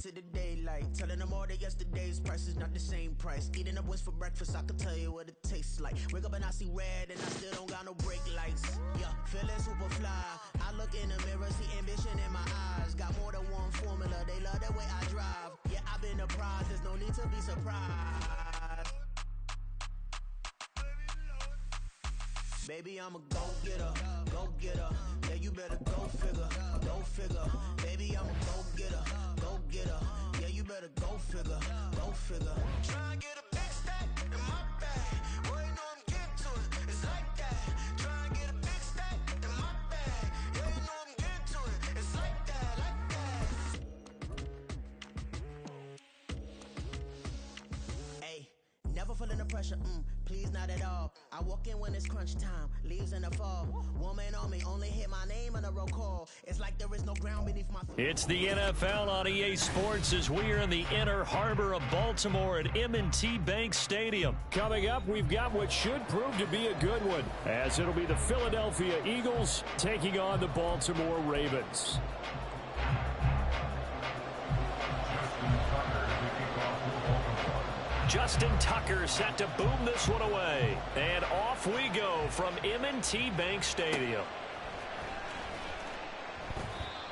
into the daylight. Telling them all that yesterday's price is not the same price. Eating up wings for breakfast, I can tell you what it tastes like. Wake up and I see red and I still don't got no brake lights. Yeah, feeling super fly. I look in the mirror, see ambition in my eyes. Got more than one formula, they love the way I drive. Yeah, I've been a prize, there's no need to be surprised. Baby, I'm a go-getter, go-getter. Yeah, you better go figure, go figure. Baby, I'm a go-getter, go-getter. Yeah, you better go figure, go figure. Try and get a big stack in my bag. Boy, you know I'm getting to it, it's like that. Try and get a big stack in my bag. Yeah, you know I'm getting to it, it's like that, like that. Hey, never feeling the pressure, please not at all. I walk in when it's crunch time, leaves in the fall. Woman on me, only hit my name on a roll call. It's like there is no ground beneath my feet. It's the NFL on EA Sports as we are in the inner harbor of Baltimore at M&T Bank Stadium. Coming up, we've got what should prove to be a good one, as it'll be the Philadelphia Eagles taking on the Baltimore Ravens. Justin Tucker set to boom this one away. And off we go from M&T Bank Stadium.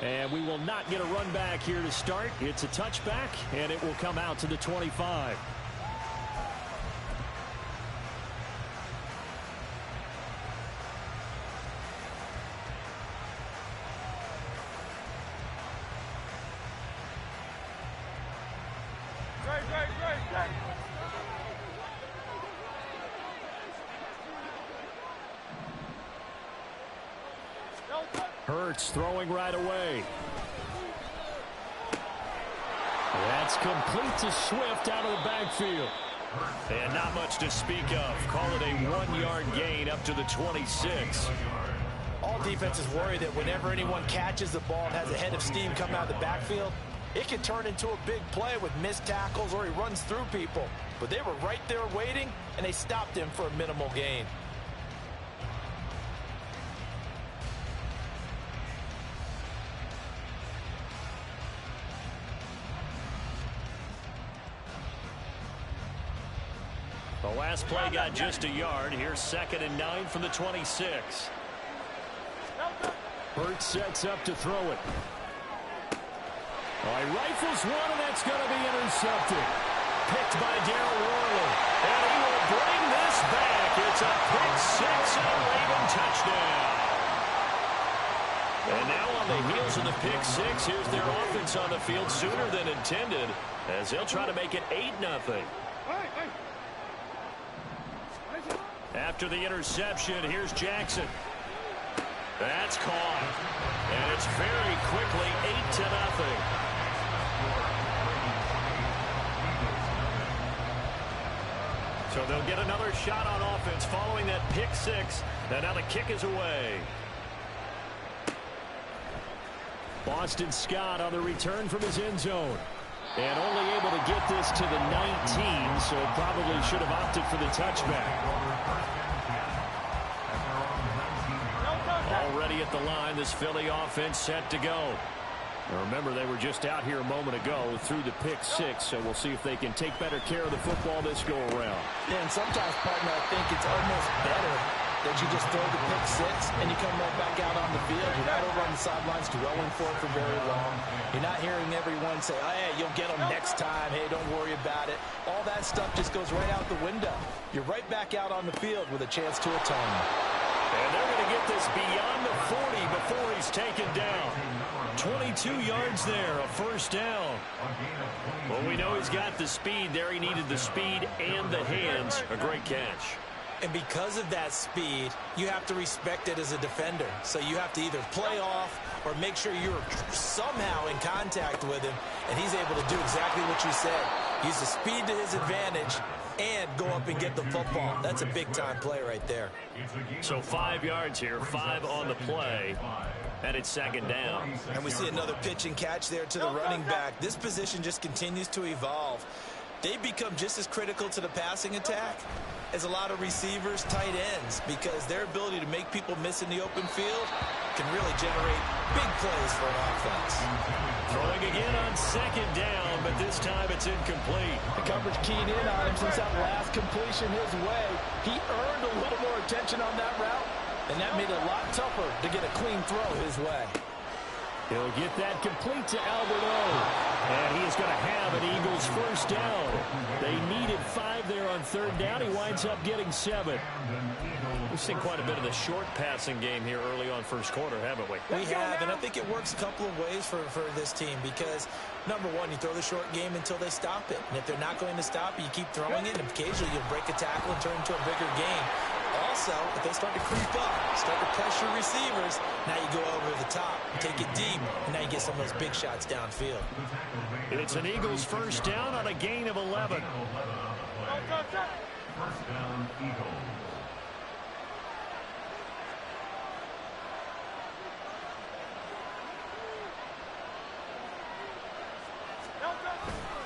And we will not get a run back here to start. It's a touchback, and it will come out to the 25. Hurts throwing right away. That's complete to Swift out of the backfield. And not much to speak of. Call it a 1-yard gain up to the 26. All defenses worry that whenever anyone catches the ball and has a head of steam come out of the backfield, it can turn into a big play with missed tackles or he runs through people. But they were right there waiting, and they stopped him for a minimal gain. The last play got just a yard. Here's 2nd and 9 from the 26. Hurts sets up to throw it. He rifles one, and that's going to be intercepted. Picked by Darryl Worley. And he will bring this back. It's a pick six and a Raven touchdown. And now on the heels of the pick six, here's their offense on the field sooner than intended as they'll try to make it 8-0. After the interception, here's Jackson. That's caught. And it's very quickly 8-0. So they'll get another shot on offense following that pick six. And now the kick is away. Boston Scott on the return from his end zone. And only able to get this to the 19, so probably should have opted for the touchback. Already at the line, this Philly offense set to go. Now remember, they were just out here a moment ago through the pick six, so we'll see if they can take better care of the football this go around. Yeah, and sometimes, partner, I think it's almost better that you just throw the pick six and you come right back out on the field. You're not over on the sidelines dwelling for it for very long. You're not hearing everyone say, oh, hey, you'll get them next time. Hey, don't worry about it. All that stuff just goes right out the window. You're right back out on the field with a chance to atone. And they're going to get this beyond the 40 before he's taken down. 22 yards there, a first down. Well, we know he's got the speed there. He needed the speed and the hands. A great catch. And because of that speed, you have to respect it as a defender. So you have to either play off or make sure you're somehow in contact with him, and he's able to do exactly what you said. Use the speed to his advantage and go up and get the football. That's a big-time play right there. So 5 yards here, 5 on the play, and it's 2nd down. And we see another pitch and catch there to the running back. This position just continues to evolve. They become just as critical to the passing attack as a lot of receivers, tight ends, because their ability to make people miss in the open field can really generate big plays for an offense. Throwing again on second down, but this time it's incomplete. The coverage keyed in on him since that last completion his way. He earned a little more attention on that route, and that made it a lot tougher to get a clean throw his way. He'll get that complete to Alberto. And he is going to have an Eagles first down. They needed 5 there on third down. He winds up getting 7. We've seen quite a bit of the short passing game here early on first quarter, haven't we? We have, and I think it works a couple of ways for this team because, number one, you throw the short game until they stop it. And if they're not going to stop it, you keep throwing it, and occasionally you'll break a tackle and turn it into a bigger game. Also, if they start to creep up, start to pressure receivers, now you go over the top, take it deep, and now you get some of those big shots downfield. It's an Eagles first down on a gain of 11. First down, Eagles.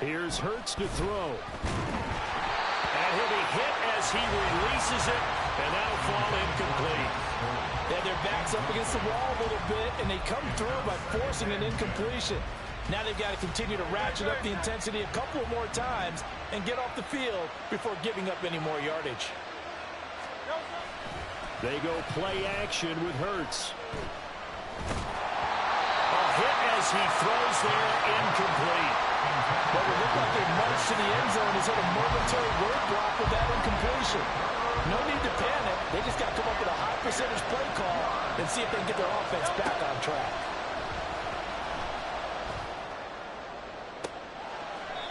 Here's Hurts to throw. And he'll be hit as he releases it, and that'll fall incomplete. Yeah, their back's up against the wall a little bit, and they come through by forcing an incompletion. Now they've got to continue to ratchet up the intensity a couple more times and get off the field before giving up any more yardage. They go play action with Hurts. A hit as he throws there, incomplete. But it looked like they marched to the end zone. He's hit a momentary roadblock with that incompletion. No need to panic. They just got to come up with a high percentage play call and see if they can get their offense back on track.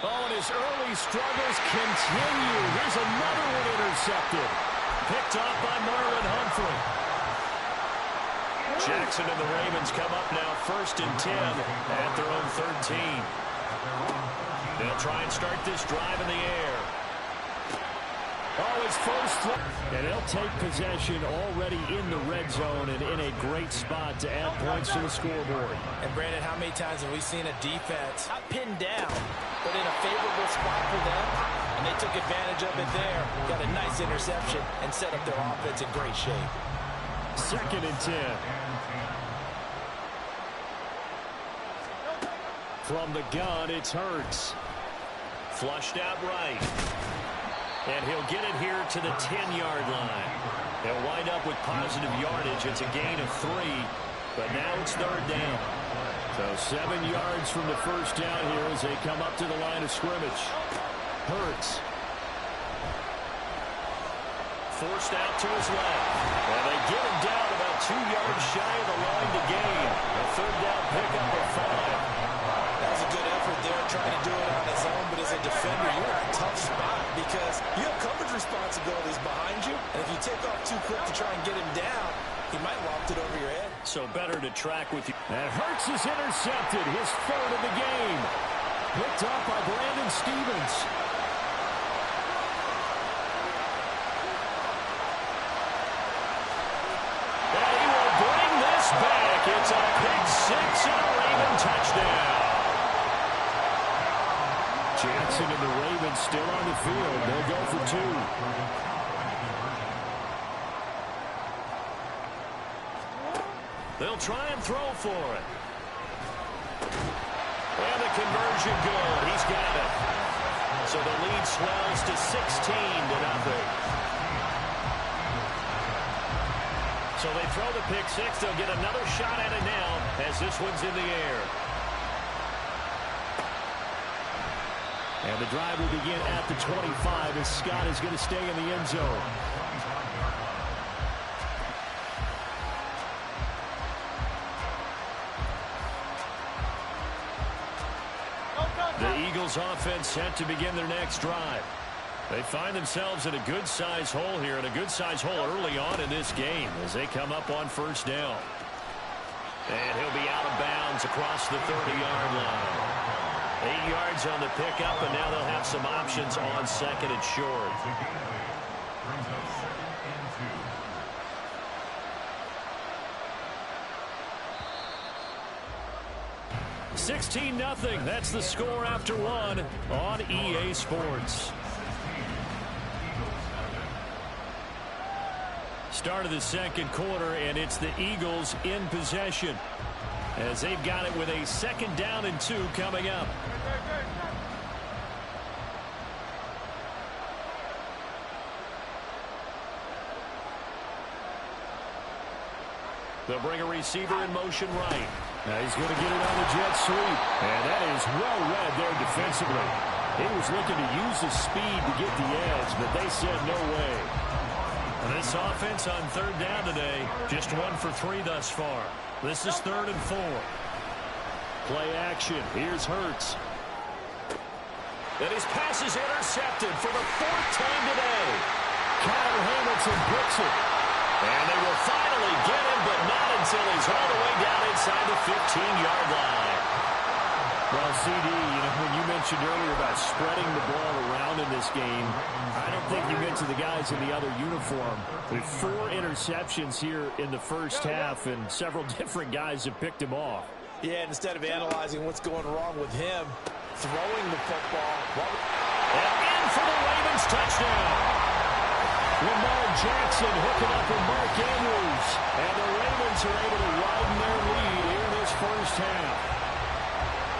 Oh, and his early struggles continue. Here's another one intercepted. Picked off by Marlon Humphrey. Jackson and the Ravens come up now 1st and 10 at their own 13. They'll try and start this drive in the air. Oh, his first throw. And he'll take possession already in the red zone and in a great spot to add points to the scoreboard. And Brandon, how many times have we seen a defense not pinned down, but in a favorable spot for them? And they took advantage of it there. Got a nice interception and set up their offense in great shape. 2nd and 10. From the gun, it's Hurts. Flushed out right. And he'll get it here to the 10-yard line. They'll wind up with positive yardage. It's a gain of 3, but now it's 3rd down. So 7 yards from the first down here as they come up to the line of scrimmage. Hurts. Forced out to his left. And they get him down about 2 yards shy of the line to gain. A 3rd down pickup of 5. That was a good effort there, trying to do it on his own, but as a defender, you're in a tough spot because you have coverage responsibilities behind you, and if you take off too quick to try and get him down, he might loft it over your head. So better to track with you. And Hurts is intercepted, his 3rd of the game. Picked up by Brandon Stevens. And he will bring this back. It's a pick 6 and a Raven touchdown. Jackson and the Ravens still on the field. They'll go for 2. They'll try and throw for it. And the conversion good. He's got it. So the lead swells to 16-0. So they throw the pick 6. They'll get another shot at it now as this one's in the air. And the drive will begin at the 25 as Scott is going to stay in the end zone. The Eagles offense set to begin their next drive. They find themselves in a good-sized hole here, and a good-sized hole early on in this game as they come up on 1st down. And he'll be out of bounds across the 30-yard line. 8 yards on the pickup, and now they'll have some options on 2nd and short. 16-0. That's the score after 1 on EA Sports. start of the second quarter, and it's the Eagles in possession as they've got it with a 2nd down and 2 coming up. They'll bring a receiver in motion right. Now he's going to get it on the jet sweep. And that is well read there defensively. He was looking to use his speed to get the edge, but they said no way. This offense on 3rd down today, just 1 for 3 thus far. This is 3rd and 4. Play action. Here's Hurts. And his pass is intercepted for the 4th time today. Kyle Hamilton picks it. And they will finally get him, but not until he's all the way down inside the 15-yard line. Well, CD, when you mentioned earlier about spreading the ball around in this game, I don't think you mentioned the guys in the other uniform. With 4 interceptions here in the first half, and several different guys have picked him off. Yeah, and instead of analyzing what's going wrong with him, throwing the football. And in for the Ravens touchdown. Lamar Jackson hooking up with Mark Andrews. And the Ravens are able to widen their lead here in this first half.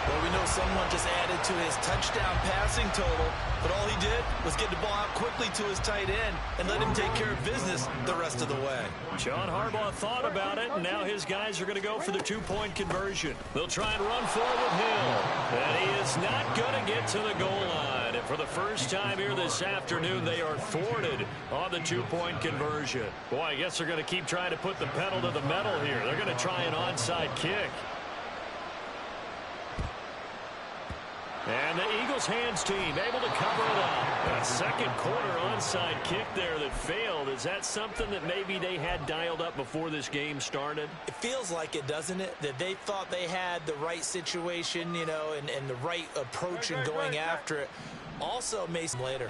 Well, we know someone just added to his touchdown passing total, but all he did was get the ball out quickly to his tight end and let him take care of business the rest of the way. John Harbaugh thought about it, and now his guys are going to go for the 2-point conversion. They'll try and run forward Hill, and he is not going to get to the goal line. And for the first time here this afternoon, they are thwarted on the 2-point conversion. Boy, I guess they're going to keep trying to put the pedal to the metal here. They're going to try an onside kick. And the Eagles hands team able to cover it up. A second quarter onside kick there that failed. Is that something that maybe they had dialed up before this game started? It feels like it, doesn't it? That they thought they had the right situation, and the right approach in going after it. Also, Mason later.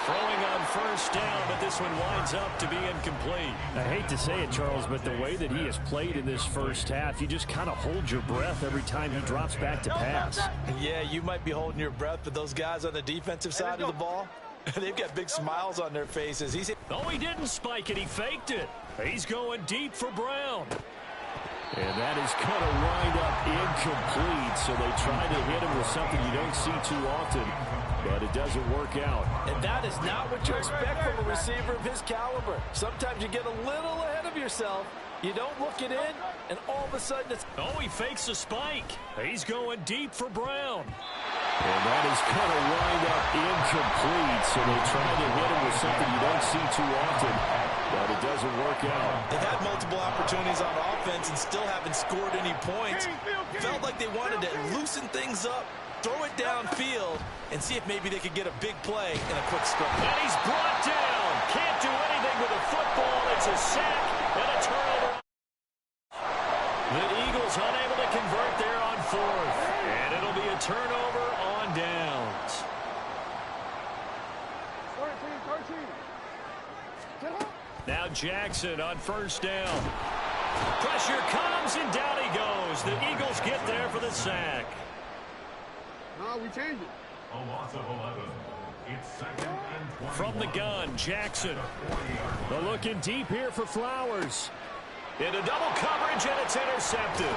Throwing on first down, but this one winds up to be incomplete. I hate to say it, Charles, but the way that he has played in this first half, you just kind of hold your breath every time he drops back to pass. Yeah, you might be holding your breath, but those guys on the defensive side of the ball, they've got big smiles on their faces. Oh, he didn't spike it. He faked it. He's going deep for Brown. And that is going to wind up incomplete, so they try to hit him with something you don't see too often, but it doesn't work out. And that is not what you expect from a receiver of his caliber. Sometimes you get a little ahead of yourself. You don't look it in, and all of a sudden it's... Oh, he fakes a spike. He's going deep for Brown. And that is going to wind up incomplete, so they try to hit him with something you don't see too often, but it doesn't work out. They've had multiple opportunities on offense and still haven't scored any points. Felt like they wanted to loosen things up, throw it downfield, and see if maybe they could get a big play in a quick scrum. And he's brought down. Can't do anything with a football. It's a sack and a turnover. The Eagles unable to convert there on 4th. And it'll be a turnover on downs. 13. Now Jackson on first down. Pressure comes, and down he goes. The Eagles get there for the sack. No, we changed it. A loss of 11. It's 2nd and 20. From the gun, Jackson. They're looking deep here for Flowers. Into double coverage, and it's intercepted.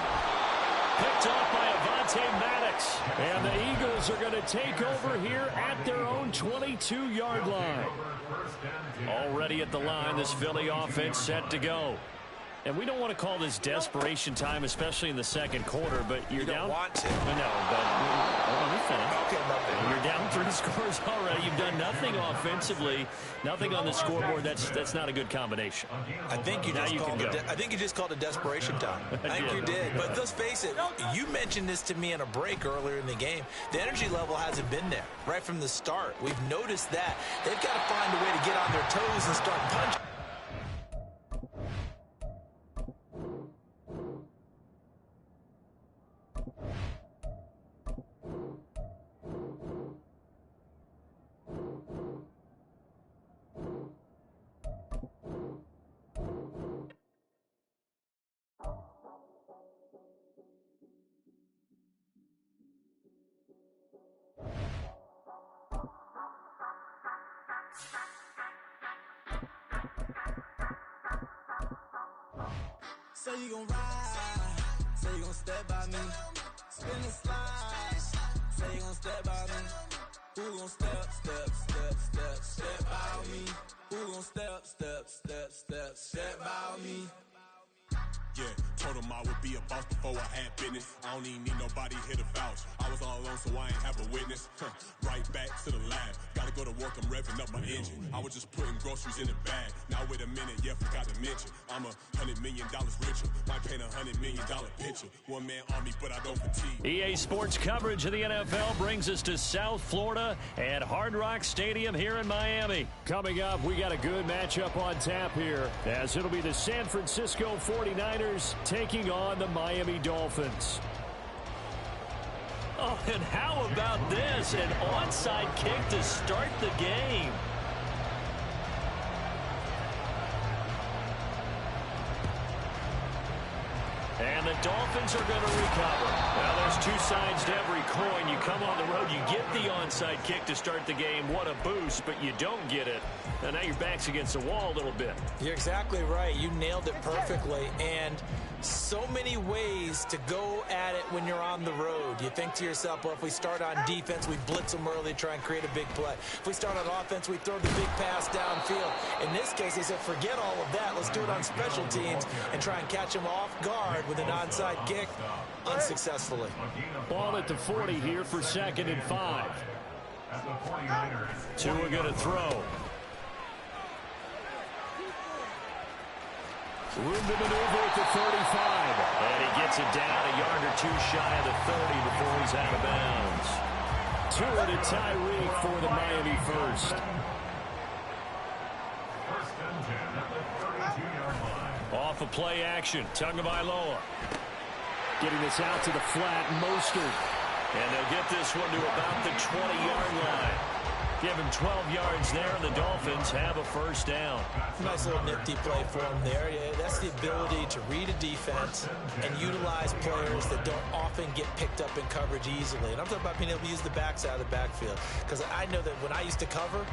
Picked off by Avonte Maddox. And the Eagles are going to take over here at their own 22-yard line. Already at the line, this Philly offense set to go. And we don't want to call this desperation time, especially in the second quarter, but you're down. You don't want to. No, but let me finish. Okay, nothing. You're down 3 scores already. You've done nothing offensively, nothing on the scoreboard. That's not a good combination. I think you just called it desperation time. I think you did. But let's face it, you mentioned this to me in a break earlier in the game. The energy level hasn't been there right from the start. We've noticed that. They've got to find a way to get on their toes and start punching. Say you gon' ride, say you gon' step by me. Spin and slide, say you gon' step by me. Who gon' step by me? Who gon' step by me? Yeah, told him I would be a boss before I had business. I don't even need nobody here to vouch. I was all alone, so I ain't have a witness. Right back to the lab. Gotta go to work, I'm revving up my engine. I was just putting groceries in the bag. Now wait a minute, yeah, forgot to mention. I'm $100 million richer. Might paint $100 million picture. One man army, but I don't fatigue. EA Sports coverage of the NFL brings us to South Florida at Hard Rock Stadium here in Miami. Coming up, we got a good matchup on tap here, as it'll be the San Francisco 49ers taking on the Miami Dolphins. Oh, and how about this? An onside kick to start the game. And the Dolphins are going to recover. Now, there's two sides to every coin. You come on the road, you get the onside kick to start the game. What a boost, but you don't get it. And now your back's against the wall a little bit. You're exactly right. You nailed it perfectly. And so many ways to go at it when you're on the road. You think to yourself, well, if we start on defense, we blitz them early, try and create a big play. If we start on offense, we throw the big pass downfield. In this case, they said, forget all of that. Let's do it on special teams and try and catch them off guard with an onside kick unsuccessfully. Ball at the 40 here for 2nd and 5. Tua going to throw. Room to maneuver at the 35. And he gets it down a yard or two shy of the 30 before he's out of bounds. Tua to Trayvi for the Miami first. First and 10 at the 32-yard line. Off of play action, Tagovailoa. Getting this out to the flat, Mostert. And they'll get this one to about the 20-yard line. Give him 12 yards there, and the Dolphins have a first down. Nice little nifty play for him there. Yeah, that's the ability to read a defense and utilize players that don't often get picked up in coverage easily. And I'm talking about being able to use the backs out of the backfield. Because I know that when I used to cover,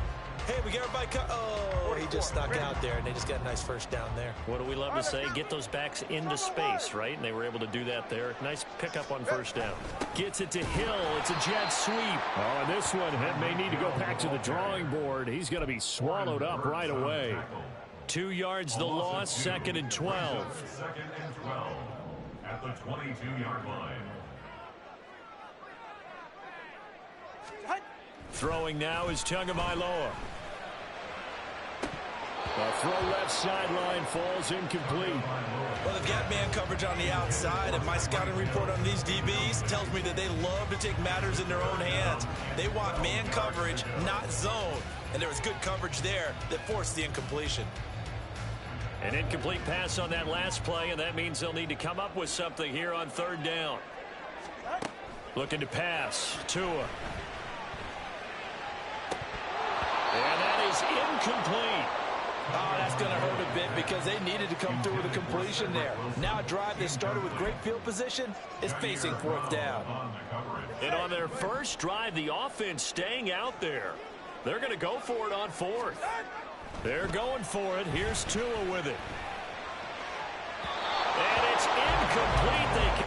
hey, we got everybody oh, he just snuck out there, and they just got a nice first down there. What do we love to say? Get those backs into space, right? And they were able to do that there. Nice pickup on first down. Gets it to Hill. It's a jet sweep. Oh, and this one may need to go back to the drawing board. He's going to be swallowed up right away. 2 yards the loss, 2nd and 12. 2nd and 12 at the 22-yard line. Throwing now is Tagovailoa. A throw left sideline falls incomplete. Well, they've got man coverage on the outside, and my scouting report on these DBs tells me that they love to take matters in their own hands. They want man coverage, not zone. And there was good coverage there that forced the incompletion. An incomplete pass on that last play, and that means they'll need to come up with something here on 3rd down. Looking to pass. Tua. And that is incomplete. Oh, that's going to hurt a bit because they needed to come through with a completion there. Now a drive that started with great field position is facing 4th down. And on their first drive, the offense staying out there. They're going to go for it on 4th. They're going for it. Here's Tua with it. And it's incomplete. They can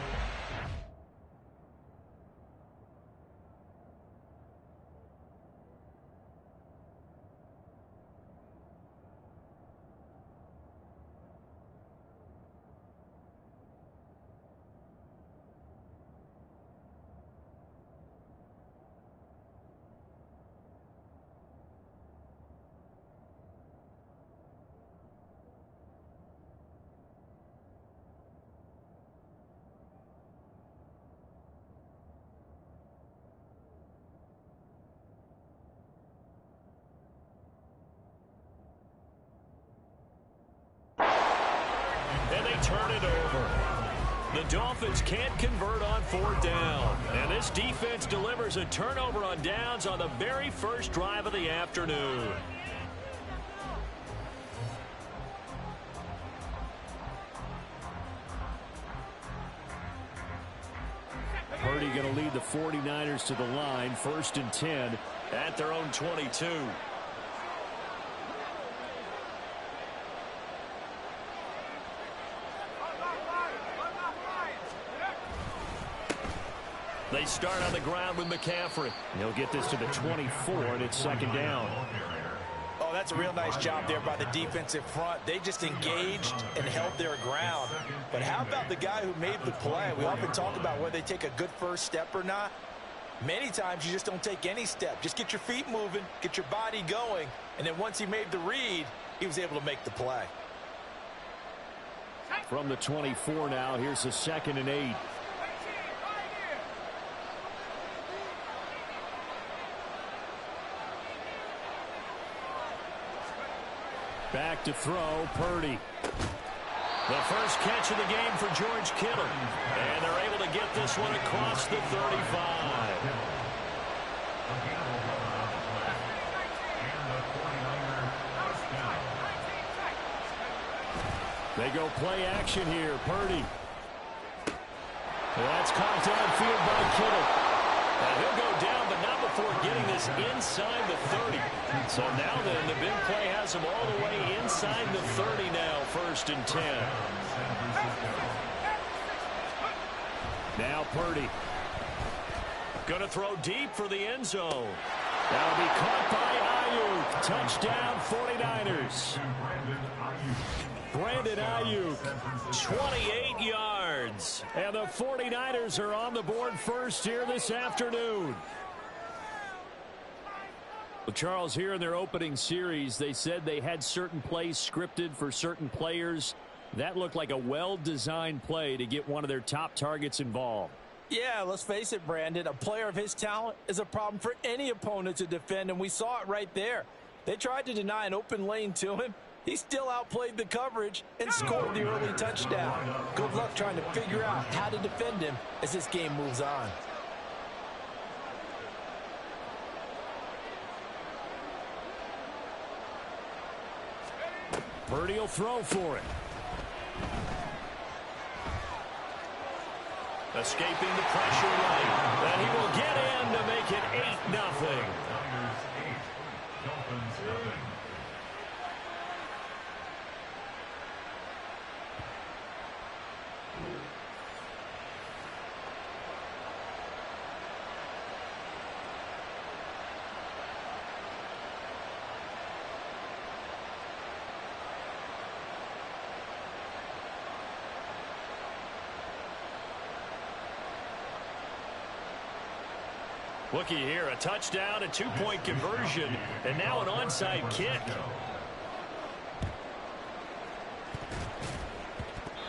turn it over. The Dolphins can't convert on 4th down. And this defense delivers a turnover on downs on the very first drive of the afternoon. Purdy going to lead the 49ers to the line. 1st and 10 at their own 22. They start on the ground with McCaffrey. And he'll get this to the 24, and it's second down. Oh, that's a real nice job there by the defensive front. They just engaged and held their ground. But how about the guy who made the play? We often talk about whether they take a good first step or not. Many times you just don't take any step. Just get your feet moving, get your body going, and then once he made the read, he was able to make the play. From the 24 now, here's the 2nd and 8. Back to throw, Purdy. The first catch of the game for George Kittle. And they're able to get this one across the 35. They go play action here, Purdy. That's caught downfield by Kittle. And he'll go down, but not before getting this inside the 30. So now then, the big play has him all the way inside the 30 now, 1st and 10. Now Purdy. Going to throw deep for the end zone. That'll be caught by Ayuk. Touchdown, 49ers. Brandon Ayuk. 28 yards. And the 49ers are on the board first here this afternoon. Well, Charles, here in their opening series, they said they had certain plays scripted for certain players. That looked like a well-designed play to get one of their top targets involved. Yeah, let's face it, Brandon. A player of his talent is a problem for any opponent to defend, and we saw it right there. They tried to deny an open lane to him. He still outplayed the coverage and scored the early touchdown. Good luck trying to figure out how to defend him as this game moves on. Purdy will throw for it. Escaping the pressure late. And he will get in to make it 8-0. Looky here, a touchdown, a 2-point conversion, and now an onside kick.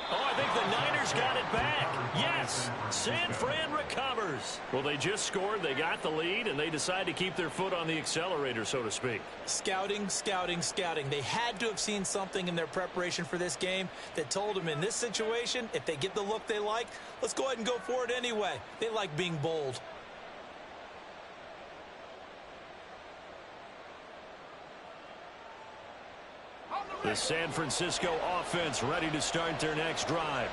Oh, I think the Niners got it back. Yes, San Fran recovers. Well, they just scored, they got the lead, and they decide to keep their foot on the accelerator, so to speak. Scouting, scouting, scouting. They had to have seen something in their preparation for this game that told them in this situation, if they get the look they like, let's go ahead and go for it anyway. They like being bold. The San Francisco offense ready to start their next drive.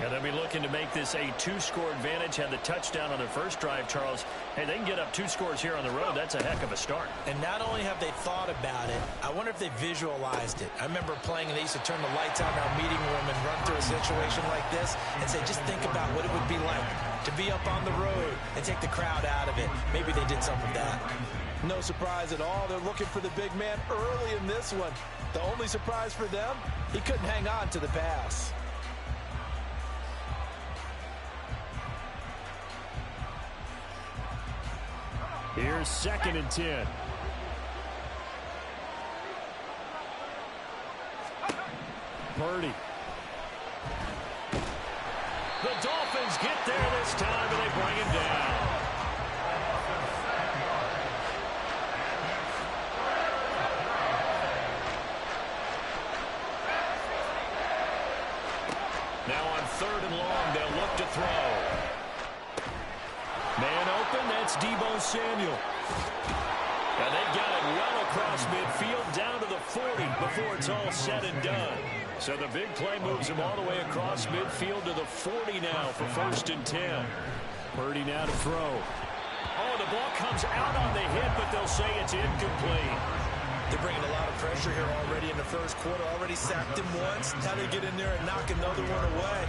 And they'll be looking to make this a 2-score advantage. Had the touchdown on their first drive, Charles. Hey, they can get up 2 scores here on the road. That's a heck of a start. And not only have they thought about it, I wonder if they visualized it. I remember playing and they used to turn the lights on in our meeting room and run through a situation like this and say, just think about what it would be like to be up on the road and take the crowd out of it. Maybe they did some of that. No surprise at all. They're looking for the big man early in this one. The only surprise for them, he couldn't hang on to the pass. Here's 2nd and 10. Purdy. The Dolphins get there this time, and they bring him down. Now on 3rd and long, they'll look to throw. Man open, that's Deebo Samuel. And they've got it well across midfield down to the 40 before it's all said and done. So the big play moves him all the way across midfield to the 40 now for 1st and 10. Purdy now to throw. Oh, the ball comes out on the hit, but they'll say it's incomplete. They're bringing a lot of pressure here already in the first quarter. Already sacked him once. Now they get in there and knock another one away.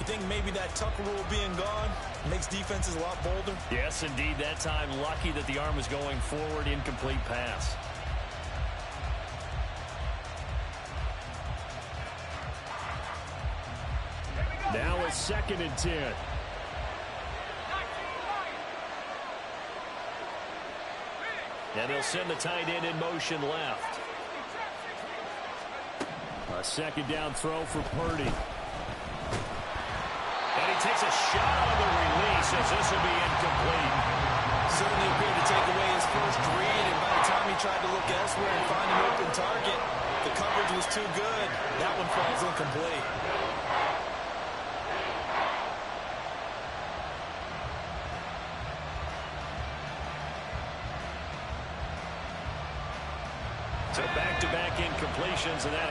You think maybe that Tucker rule being gone makes defenses a lot bolder? Yes, indeed. That time, lucky that the arm was going forward. Incomplete pass. Now a 2nd and 10. And they'll send the tight end in motion left. A 2nd down throw for Purdy. And he takes a shot on the release as this will be incomplete. Certainly appeared to take away his first read, and by the time he tried to look elsewhere and find an open target, the coverage was too good. That one falls incomplete. So back-to-back incompletions, and that